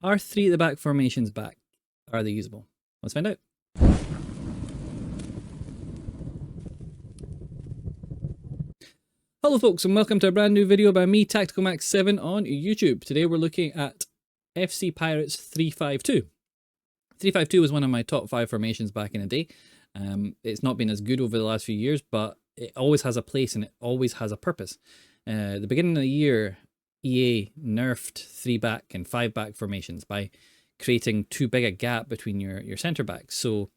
Are 3 at the back formations back? Are they usable? Let's find out. Hello folks and welcome to a brand new video by me, TacticalMax7 on YouTube. Today we're looking at FCPirate's 352. 352 was one of my top 5 formations back in the day. It's not been as good over the last few years, but it always has a place and it always has a purpose. The beginning of the year, EA nerfed 3 back and 5 back formations by creating too big a gap between your centre backs. So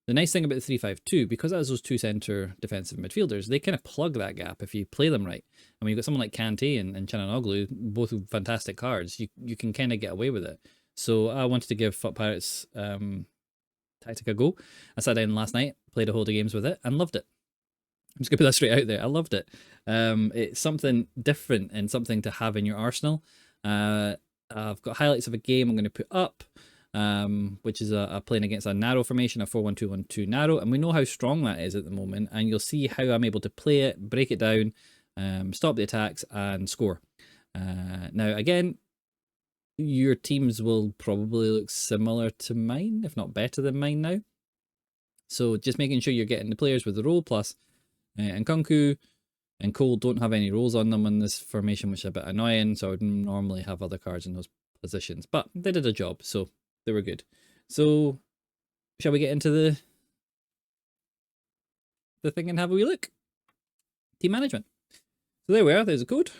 the nice thing about the 352, because it has those 2 centre defensive midfielders, they kind of plug that gap if you play them right. I mean, you've got someone like Kante and CvwxUW, both fantastic cards. You can kind of get away with it. So I wanted to give FCPirate's tactic a go. I sat down last night, played a whole day games with it, and loved it. I'm just going to put that straight out there. I loved it. It's something different and something to have in your arsenal. I've got highlights of a game I'm going to put up, which is a playing against a narrow formation, a 4-1-2-1-2 narrow, and we know how strong that is at the moment, and you'll see how I'm able to play it, break it down, stop the attacks, and score. Now, again, your teams will probably look similar to mine, if not better than mine now. So just making sure you're getting the players with the role, plus Nkunku and Cole don't have any rolls on them in this formation, which is a bit annoying, so I would normally have other cards in those positions. But they did a job, so they were good. So shall we get into the thing and have a wee look? Team management. So there we are, there's a code. I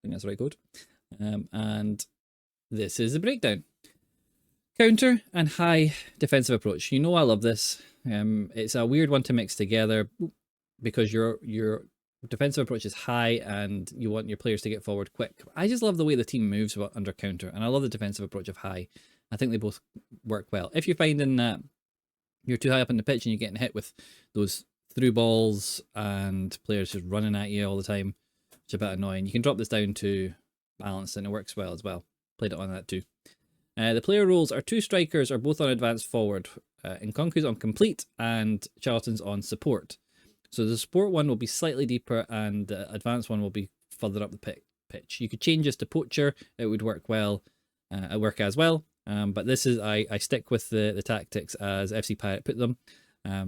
think that's the right code. And this is the breakdown. Counter and high defensive approach. You know I love this. It's a weird one to mix together because your defensive approach is high and you want your players to get forward quick. I just love the way the team moves under counter, and I love the defensive approach of high. I think they both work well. If you're finding that you're too high up in the pitch and you're getting hit with those through balls and players just running at you all the time, which is a bit annoying, you can drop this down to balance and it works well as well. Played it on that too. The player roles are 2 strikers are both on advanced forward. Nkunku's on complete and Charlton's on support. So the support one will be slightly deeper and the advanced one will be further up the pitch. You could change this to poacher. It would work well, work as well. But this is, I stick with the tactics as FCPirate put them.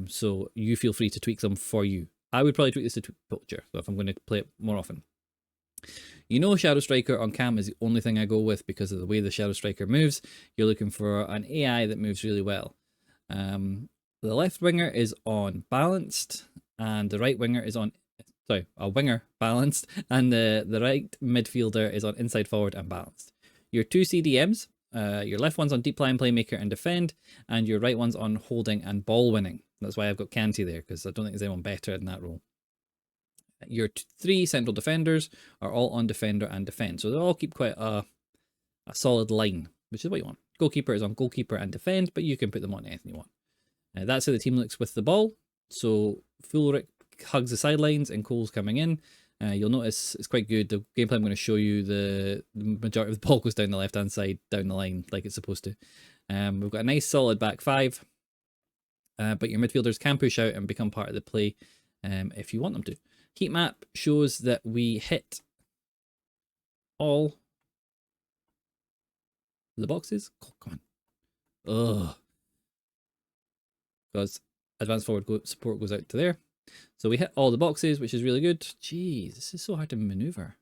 So you feel free to tweak them for you. I would probably tweak this to poacher, so if I'm going to play it more often. You know Shadow Striker on cam is the only thing I go with because of the way the Shadow Striker moves. You're looking for an AI that moves really well. The left winger is on balanced and the right winger is on, sorry, a winger balanced, and the right midfielder is on inside forward and balanced. Your 2 CDMs, your left one's on deep line playmaker and defend, and your right one's on holding and ball winning. That's why I've got Kante there, because I don't think there's anyone better in that role. Your 3 central defenders are all on defender and defend, so they all keep quite a solid line, which is what you want. Goalkeeper is on goalkeeper and defend, but you can put them on anything you want. That's how the team looks with the ball. So Fulric hugs the sidelines and Cole's coming in. You'll notice it's quite good. The gameplay I'm going to show you, the majority of the ball goes down the left hand side, down the line like it's supposed to. We've got a nice solid back 5, but your midfielders can push out and become part of the play if you want them to. Heat map shows that we hit all the boxes. Oh, come on. Ugh. Because advanced forward support goes out to there. So we hit all the boxes, which is really good. Jeez, this is so hard to maneuver.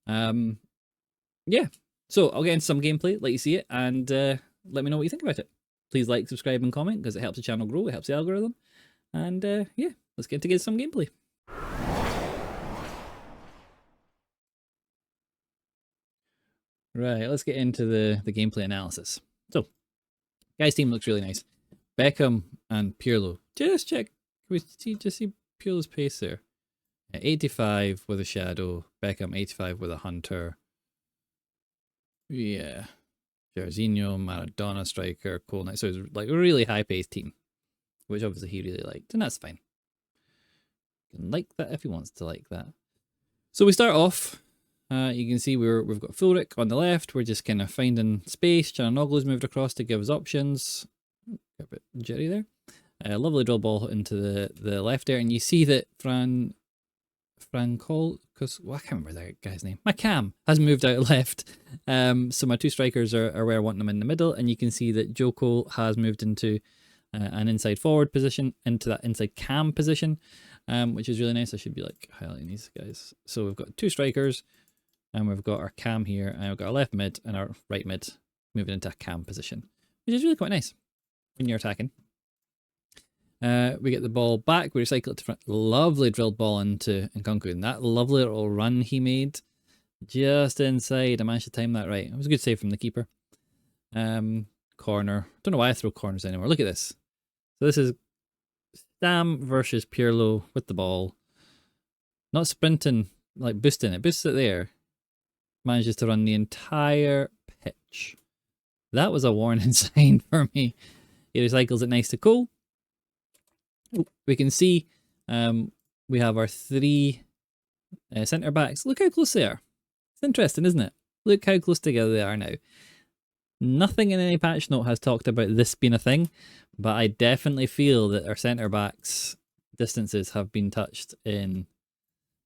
Yeah. So I'll get into some gameplay, let you see it, and let me know what you think about it. Please like, subscribe, and comment because it helps the channel grow. It helps the algorithm. And yeah, let's get into some gameplay. Right, let's get into the gameplay analysis. So, guy's team looks really nice. Beckham and Pirlo. Just check. Can we just see Pirlo's pace there? 85 with a shadow. Beckham 85 with a hunter. Yeah. Jairzinho, Maradona striker, Cole Knight. So it's like a really high-paced team, which obviously he really liked, and that's fine. You can like that if he wants to like that. So we start off. You can see we've got Fulric on the left. We're just kind of finding space. CvwxUW's moved across to give us options. A bit jittery there. Lovely drill ball into the left there, and you see that Francol because I can't remember that guy's name. My cam has moved out left. So my two strikers are where I want them in the middle, and you can see that Joko has moved into an inside forward position, into that inside cam position, which is really nice. I should be like highlighting these guys. So we've got two strikers, and we've got our cam here, and we've got our left mid and our right mid moving into a cam position, which is really quite nice when you're attacking. We get the ball back, we recycle it to front. Lovely drilled ball into Nkunku, and that lovely little run he made just inside. I managed to time that right. It was a good save from the keeper. Corner. Don't know why I throw corners anymore. Look at this. So this is Stam versus Pirlo with the ball. Not sprinting, like boosting it. Boosts it there. Manages to run the entire pitch. That was a warning sign for me. He recycles it nice to cool. We can see we have our three centre backs. Look how close they are. It's interesting, isn't it? Look how close together they are now. Nothing in any patch note has talked about this being a thing, but I definitely feel that our centre backs distances have been touched in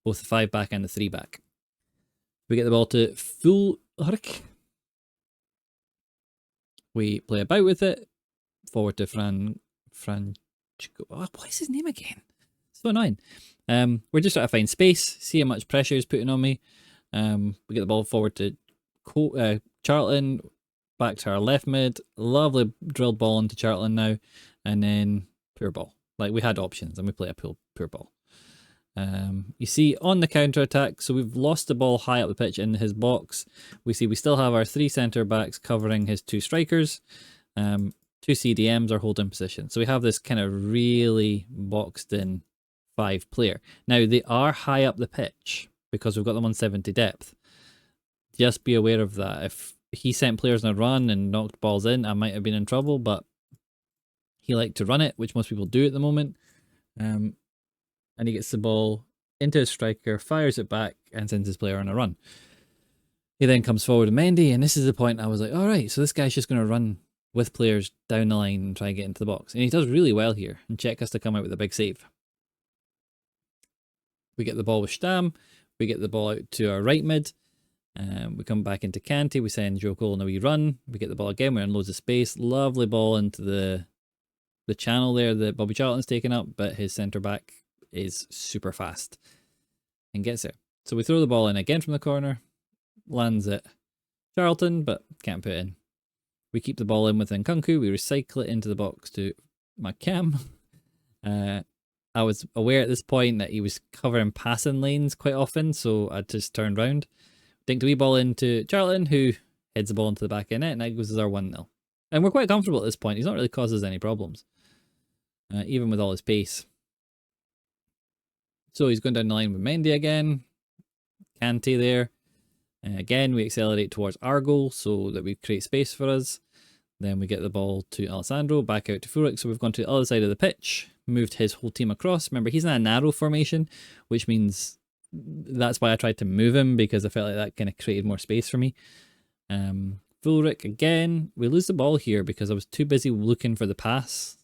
both the 5-back and the 3-back. We get the ball to Fulrich. We play about with it. Forward to what is his name again? So annoying. We're just trying to find space, see how much pressure is putting on me. We get the ball forward to Charlton, back to our left mid. Lovely drilled ball into Charlton now, and then poor ball. Like, we had options and we play a poor ball. You see on the counter attack, so we've lost the ball high up the pitch in his box. We see we still have our three centre backs covering his two strikers. Two CDMs are holding position. So we have this kind of really boxed in 5-player. Now they are high up the pitch because we've got them on 70 depth. Just be aware of that. If he sent players on a run and knocked balls in, I might have been in trouble, but he liked to run it, which most people do at the moment. And he gets the ball into his striker, fires it back, and sends his player on a run. He then comes forward to Mendy, and this is the point I was like, all right, so this guy's just going to run with players down the line and try and get into the box. And he does really well here. And Czech has to come out with a big save. We get the ball with Stam. We get the ball out to our right mid. We come back into Kanté. We send Joko on a wee run. We get the ball again. We're in loads of space. Lovely ball into the channel there that Bobby Charlton's taken up, but his centre-back is super fast and gets there. So we throw the ball in again from the corner. Lands at Charlton, but can't put it in. We keep the ball in with Nkunku. We recycle it into the box to Macam. I was aware at this point that he was covering passing lanes quite often, so I just turned round. Dinked a wee ball into Charlton, who heads the ball into the back of net, and that goes as our 1-0. And we're quite comfortable at this point. He's not really caused us any problems, even with all his pace. So he's going down the line with Mendy again. Kanté there. Again, we accelerate towards our goal so that we create space for us. Then we get the ball to Alessandro, back out to Fulrich. So we've gone to the other side of the pitch, moved his whole team across. Remember, he's in a narrow formation, which means that's why I tried to move him, because I felt like that kind of created more space for me. Fulrich again. We lose the ball here because I was too busy looking for the pass.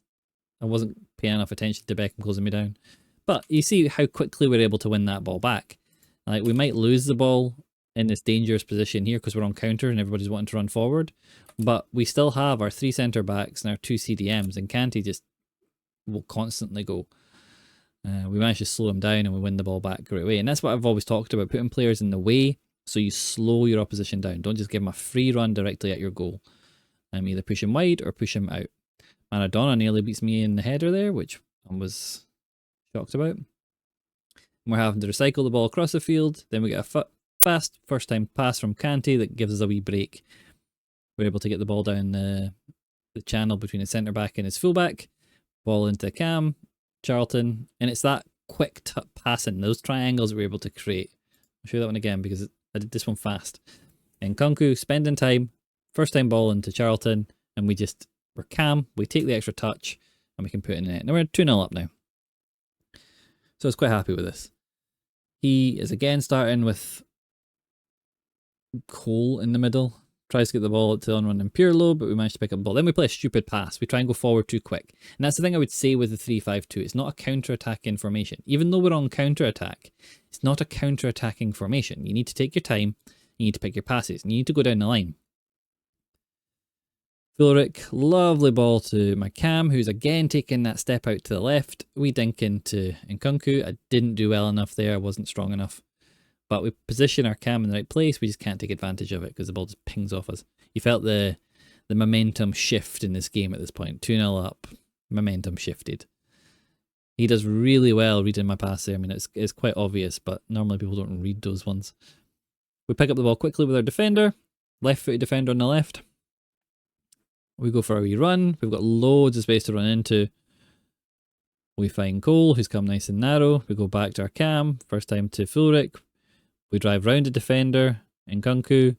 I wasn't paying enough attention to Beckham closing me down. But you see how quickly we're able to win that ball back. Like, we might lose the ball in this dangerous position here because we're on counter and everybody's wanting to run forward, but we still have our three centre backs and our two CDMs, and Kanté just will constantly go. We managed to slow him down and we win the ball back right away. And that's what I've always talked about, putting players in the way so you slow your opposition down. Don't just give him a free run directly at your goal. Either push him wide or push him out. Maradona nearly beats me in the header there, which I was shocked about. We're having to recycle the ball across the field. Then we get a fast first time pass from Kanté that gives us a wee break. We're able to get the ball down the channel between his centre back and his full back. Ball into Cam, Charlton, and it's that quick passing, those triangles that we're able to create. I'll show you that one again because I did this one fast. And Nkunku spending time, first time ball into Charlton, and we're calm, we take the extra touch, and we can put it in the net. Now we're 2-0 up now. So I was quite happy with this. He is again starting with Cole in the middle, tries to get the ball to on run in Pirlo, but we managed to pick up the ball. Then we play a stupid pass. We try and go forward too quick. And that's the thing I would say with the 3-5-2. It's not a counter-attacking formation. Even though we're on counter-attack, it's not a counter-attacking formation. You need to take your time. You need to pick your passes. And you need to go down the line. Fulric, lovely ball to my cam, who's again taking that step out to the left. We dink into Nkunku. I didn't do well enough there. I wasn't strong enough. But we position our cam in the right place. We just can't take advantage of it because the ball just pings off us. You felt the momentum shift in this game at this point. 2-0 up. Momentum shifted. He does really well reading my pass there. I mean, it's quite obvious, but normally people don't read those ones. We pick up the ball quickly with our defender. Left-footed defender on the left. We go for a wee run. We've got loads of space to run into. We find Cole, who's come nice and narrow. We go back to our cam. First time to Fulric. We drive round the defender, Nkunku,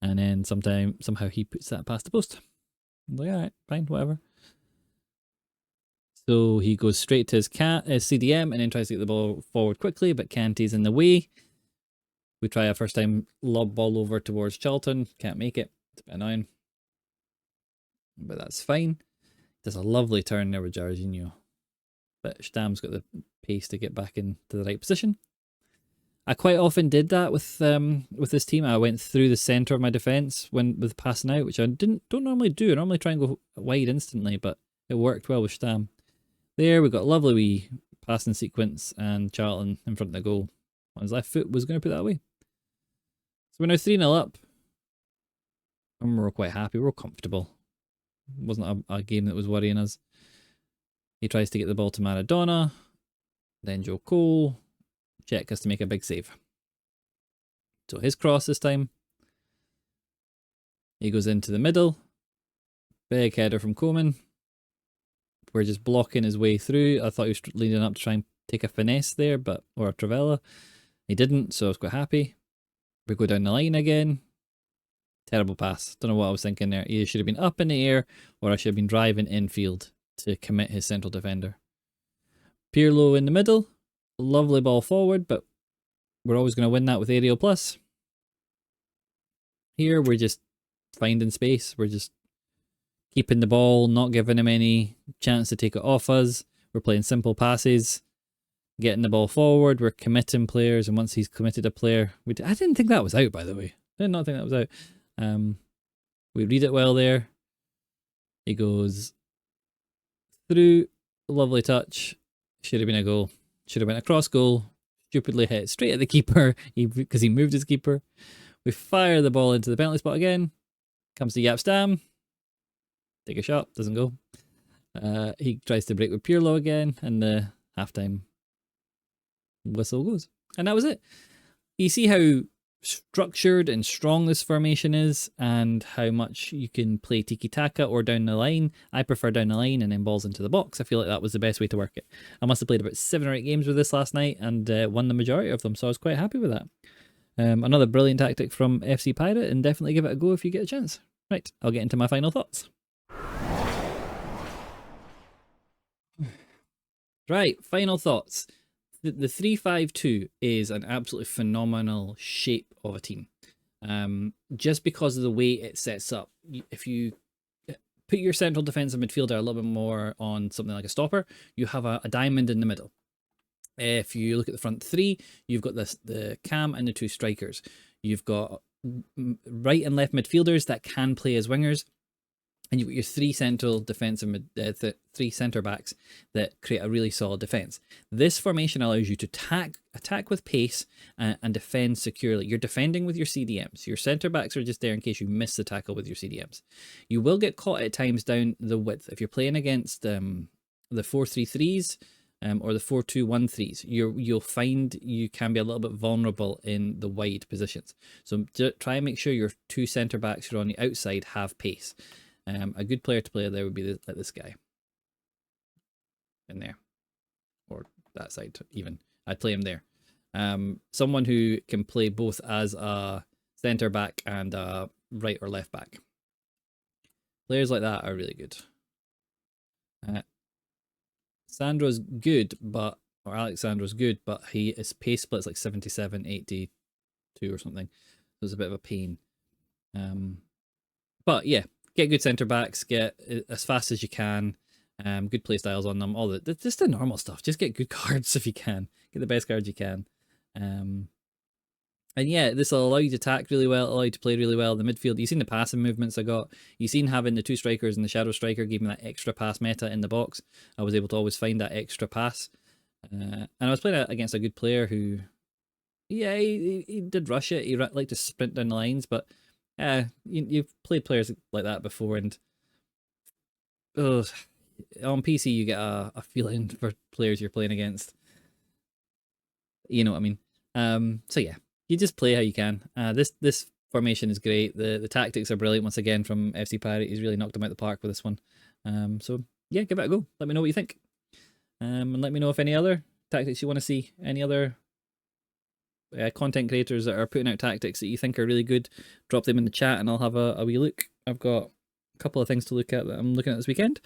and then somehow he puts that past the post. I'm like, alright, fine, whatever. So he goes straight to his CDM and then tries to get the ball forward quickly, but Kante's in the way. We try a first time lob ball over towards Charlton. Can't make it. It's a bit annoying. But that's fine. Does a lovely turn there with Jorginho. But Stam's got the pace to get back into the right position. I quite often did that with this team. I went through the centre of my defence with passing out, which I don't normally do. I normally try and go wide instantly, but it worked well with Stam. There, we got a lovely wee passing sequence and Charlton in front of the goal. On his left foot was going to put that away. So we're now 3-0 up. And we're quite happy. We're comfortable. It wasn't a game that was worrying us. He tries to get the ball to Maradona. Then Joe Cole. Check has to make a big save. So his cross this time. He goes into the middle. Big header from Coman. We're just blocking his way through. I thought he was leading up to try and take a finesse there, or a Travella. He didn't, so I was quite happy. We go down the line again. Terrible pass. Don't know what I was thinking there. He should have been up in the air, or I should have been driving infield to commit his central defender. Pirlo in the middle. Lovely ball forward, but we're always going to win that with aerial plus. Here we're just finding space. We're just keeping the ball, not giving him any chance to take it off us. We're playing simple passes, getting the ball forward. We're committing players, and once he's committed a player, I didn't think that was out, by the way. I did not think that was out. We read it well there. He goes through, lovely touch. Should have been a goal. Should have been a cross goal. Stupidly hit straight at the keeper because he moved his keeper. We fire the ball into the penalty spot again. Comes to Jaap Stam. Take a shot. Doesn't go. He tries to break with Pirlo again. And the halftime whistle goes. And that was it. You see how structured and strong this formation is and how much you can play tiki-taka or down the line. I prefer down the line and then balls into the box. I feel like that was the best way to work it. I must have played about 7 or 8 games with this last night and won the majority of them, so I was quite happy with that. Another brilliant tactic from FCPirate, and definitely give it a go if you get a chance. Right, I'll get into my final thoughts. Right, final thoughts. The 3-5-2 is an absolutely phenomenal shape of a team. Just because of the way it sets up. If you put your central defensive midfielder a little bit more on something like a stopper, you have a diamond in the middle. If you look at the front three, you've got the cam and the 2 strikers. You've got right and left midfielders that can play as wingers. And you've got your 3 central defensive, 3 centre backs that create a really solid defence. This formation allows you to attack with pace and defend securely. You're defending with your CDMs. Your centre backs are just there in case you miss the tackle with your CDMs. You will get caught at times down the width. If you're playing against the 4-3-3s or the 4-2-1-3s, you'll find you can be a little bit vulnerable in the wide positions. So try and make sure your 2 centre backs who are on the outside have pace. A good player to play there would be like this guy. In there. Or that side even. I'd play him there. Someone who can play both as a centre back and a right or left back. Players like that are really good. Sandro's good, or Alexandro's good, but his pace split's like 77, 82 or something. So it's a bit of a pain. But yeah, get good centre backs, get as fast as you can, good play styles on them, all the just the normal stuff. Just get good cards if you can, get the best cards you can. And yeah, this will allow you to attack really well, allow you to play really well in the midfield. You've seen the passing movements I got. You've seen having the 2 strikers and the shadow striker gave me that extra pass meta in the box. I was able to always find that extra pass. And I was playing against a good player who, yeah, he did rush it. He liked to sprint down the lines, but you've played players like that before, and on PC you get a feeling for players you're playing against. You know what I mean? So yeah. You just play how you can. This formation is great. The tactics are brilliant once again from FCPirate. He's really knocked them out of the park with this one. So yeah, give it a go. Let me know what you think. And let me know if any other tactics you want to see. Any other content creators that are putting out tactics that you think are really good. Drop them in the chat and I'll have a wee look. I've got a couple of things to look at that I'm looking at this weekend.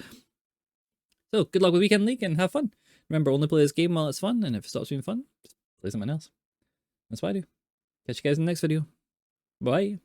So good luck with Weekend League and have fun. Remember, only play this game while it's fun, and if it stops being fun, just play something else. That's what I do. Catch you guys in the next video. Bye.